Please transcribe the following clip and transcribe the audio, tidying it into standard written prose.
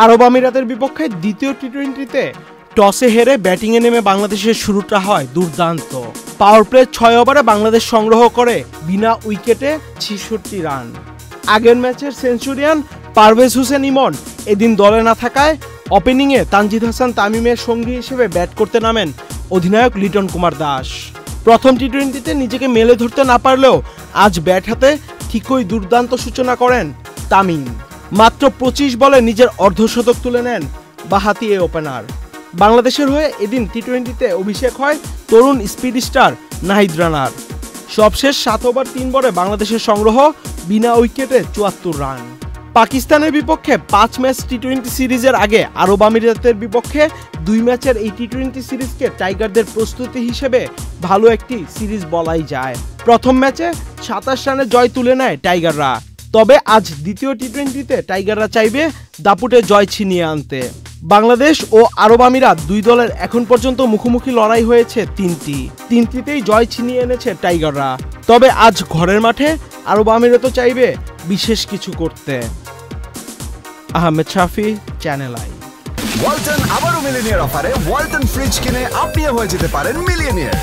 আরব আমিরাতের বিপক্ষে দ্বিতীয় টি-20তে টসে হেরে ব্যাটিংয়ে নেমে বাংলাদেশের শুরুটা হয় দুর্দান্ত। পাওয়ার প্লে 6 ওভারে বাংলাদেশ সংগ্রহ করে বিনা উইকেটে 66 রান। আগের ম্যাচের সেঞ্চুরিয়ান পারভেজ হোসেন ইমন এদিন দলে না থাকায় ওপেনিংয়ে তানজিদ হাসান তামিমের সঙ্গী হিসেবে ব্যাট করতে নামেন অধিনায়ক লিটন কুমার দাস। প্রথম টি-20তে নিজেকে মেলে ধরতে না পারলেও আজ ব্যাট হাতে ঠিকই দুর্দান্ত সূচনা করেন তামিম। মাত্র 25 বলে নিজের অর্ধশতক তুলে নেন বাঁহাতি এ ওপেনার। বাংলাদেশের হয়ে এদিন টি-20তে অভিষেক হয় তরুণ স্পিড স্টার নাহিদ রানার। সবশেষ 7 ওভার 3 বলে বাংলাদেশের সংগ্রহ বিনা উইকেটে 74 রান। পাকিস্তানের বিপক্ষে 5 ম্যাচ টি-20 সিরিজের আগে আরব আমিরাতের বিপক্ষে 2 ম্যাচের এই টি-20 সিরিজকে টাইগারদের প্রস্তুতি হিসেবে ভালো একটি সিরিজ বলাই যায়। প্রথম ম্যাচে 27 রানে জয় তুলে নেয় টাইগাররা। তবে আজ দ্বিতীয় টি-20তে টাইগাররা চাইবে দাপুটে জয় ছিনিয়ে আনতে। বাংলাদেশ ও আরব আমিরাত দুই দলের এখন পর্যন্ত মুখোমুখি লড়াই হয়েছে 3টিতেই জয় ছিনিয়ে এনেছে টাইগাররা। তবে আজ ঘরের মাঠে আরব আমিরাতও চাইবে বিশেষ কিছু করতে। আহমেদ শাফি, চ্যানেল আই। ওয়ালটন আবারও মিলিনিয়ার অফারে ওয়ালটন ফ্রিজ কিনে আপনিও হয়ে যেতে পারেন মিলিয়নিয়ার।